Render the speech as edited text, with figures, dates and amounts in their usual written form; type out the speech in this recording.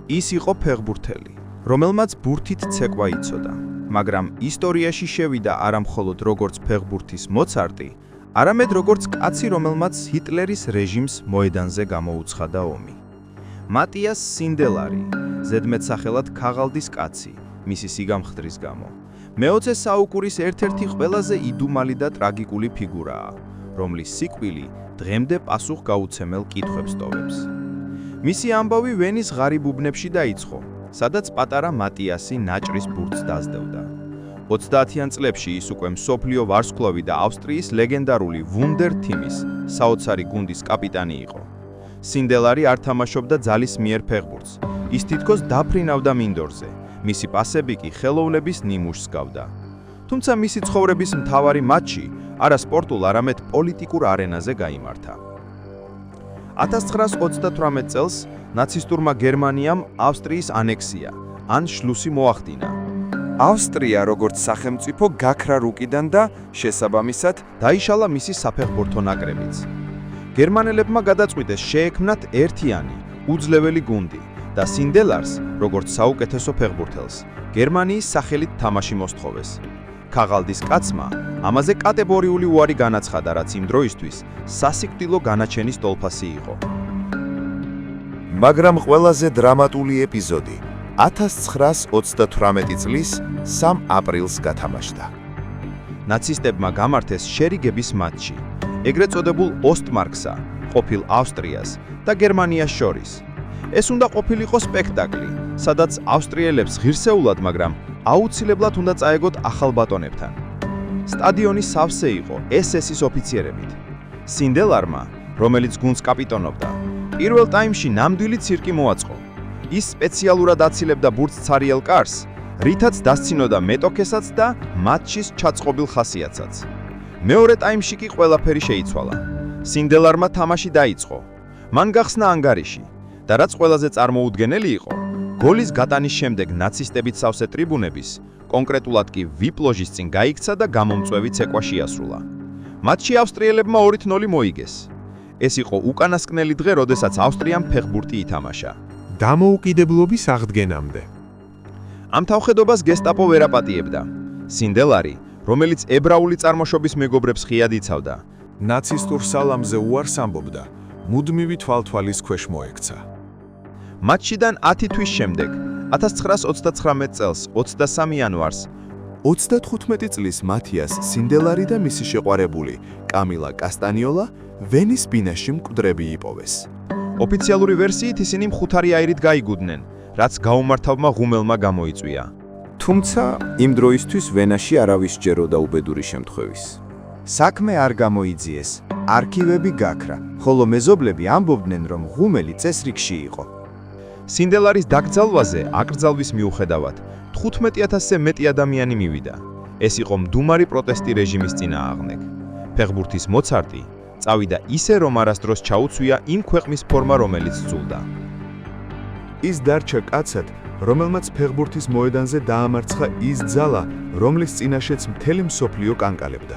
ის იყო ფეხბურთელი, რომელმაც ბურთით ცეკვა იცოდა, მაგრამ ისტორიაში შევიდა არა მხოლოდ როგორც ფეხბურთის მოცარტი, არამედ როგორც კაცი, რომელმაც ჰიტლერის რეჟიმს მოედანზე გამოუცხადა ომი. მატიას სინდელარი, ზედმეტსახელად ქაღალდის კაცი, მისი სიგამხდრის გამო, მე-20 საუკუნის ერთ-ერთი ყველაზე იდუმალი და ტრაგიკული ფიგურაა, რომლის სიკვდილი დღემდე პასუხგაუცემელ კითხვებს ტოვებს. მისი ამბავი ვენის ღარიბ უბნებში დაიწყო, სადაც პატარა მატიასი ნაჭრის ბურთს დაძდევდა. 30-იან წლებში ის უკვე მსოფლიო ვარსკვლავი და ავსტრიის ლეგენდარული ვუნდერ თიმის საოცარი გუნდის კაპიტანი იყო. სინდელარი არ თამაშობდა ძალის მიერ ფეხბურთს, ის თითქოს დაფრინავდა მინდორზე, მისი პასები კი ხელოვნების ნიმუშს გავდა. თუმცა მისი ცხოვრების მთავარი მატჩი არა სპორტულ, არამედ პოლიტიკურ არენაზე გაიმართა. 1938 წელს ნაცისტურმა გერმანიამ ავსტრიის ანექსია, ანშლუსი მოახდინა. ავსტრია როგორც სახელმწიფო გაქრა რუკიდან და შესაბამისად დაიშალა მისი საფეხბურთო ნაკრებიც. გერმანელებმა გადაწყვიტეს შეექმნათ ერთიანი, უძლეველი გუნდი და სინდელარს, როგორც საუკეთესო ფეხბურთელს, გერმანიის სახელით თამაში მოსთხოვეს. ქაღალდის კაცმა ამაზე კატეგორიული უარი განაცხადა, რაც იმ დროისთვის სასიკვდილო განაჩენის ტოლფასი იყო. მაგრამ ყველაზე დრამატული ეპიზოდი 1938 წლის 3 აპრილს გათამაშდა. ნაცისტებმა გამართეს შერიგების მატჩი, ეგრეთ წოდებულ ოსტმარკსა, ყოფილ ავსტრიას და გერმანიას შორის. ეს უნდა ყოფილიყო სპექტაკლი, სადაც ავსტრიელებს ღირსეულად, მაგრამ აუცილებლად უნდა წაეგოთ ახალბატონებთან. სტადიონი სავსე იყო SS-ის ოფიციერებით. სინდელარმა, რომელიც გუნდს კაპიტონობდა, პირველ ტაიმში ნამდვილი ცირკი მოაწყო. ის სპეციალურად აცილებდა ბურთს ცარიელ კარს, რითაც დასცინოდა მეტოქესაც და მატჩის ჩაწყობილ ხასიათსაც. მეორე ტაიმში კი ყველაფერი შეიცვალა. სინდელარმა თამაში დაიწყო. მან გახსნა ანგარიში და რაც ყველაზე წარმოუდგენელი იყო, გოლის გატანის შემდეგ ნაცისტებით სავსე ტრიბუნების, კონკრეტულად კი VIP ლოჟის წინ გაიქცა და გამომწვევი ცეკვა შეასრულა. მატჩი ავსტრიელებმა 2-0 მოიგეს. ეს იყო უკანასკნელი დღე, როდესაც ავსტრიამ ფეხბურთი ითამაშა. დამოუკიდებლობის აღდგენამდე. ამ თავხედობას გესტაპო ვერ აპატიებდა. სინდელარი, რომელიც ებრაული წარმოშობის მეგობრებს ხიად იცავდა, ნაცისტურ სალამზე უარს ამბობდა, მუდმივი თვალთვალის ქვეშ მოექცა. მატჩიდან 10 თვის შემდეგ, 1939 წელს 23 იანვარს, 35 წლის მათიას სინდელარი და მისი შეყვარებული კამილა კასტანიოლა ვენის ბინაში მკვდრები იპოვეს. ოფიციალური ვერსიით ისინი მხუთარი აირით გაიგუდნენ, რაც გაუმართავმა ღუმელმა გამოიწვია. თუმცა იმ დროისთვის ვენაში არავის სჯეროდა უბედური შემთხვევის. საქმე არ გამოიძიეს, არქივები გაქრა, ხოლო მეზობლები ამბობდნენ, რომ ღუმელი წესრიგში იყო. სინდელარის დაკრძალვაზე აკრძალვის მიუხედავად 15,000-ზე მეტი ადამიანი მივიდა. ეს იყო მდუმარი პროტესტი რეჟიმის წინააღმდეგ. ფეხბურთის მოცარტი წავიდა ისე, რომ არასდროს ჩაუცვია იმ ქვეყნის ფორმა, რომელიც ძულდა. ის დარჩა კაცად, რომელმაც ფეხბურთის მოედანზე დაამარცხა ის ძალა, რომლის წინაშეც მთელი მსოფლიო კანკალებდა.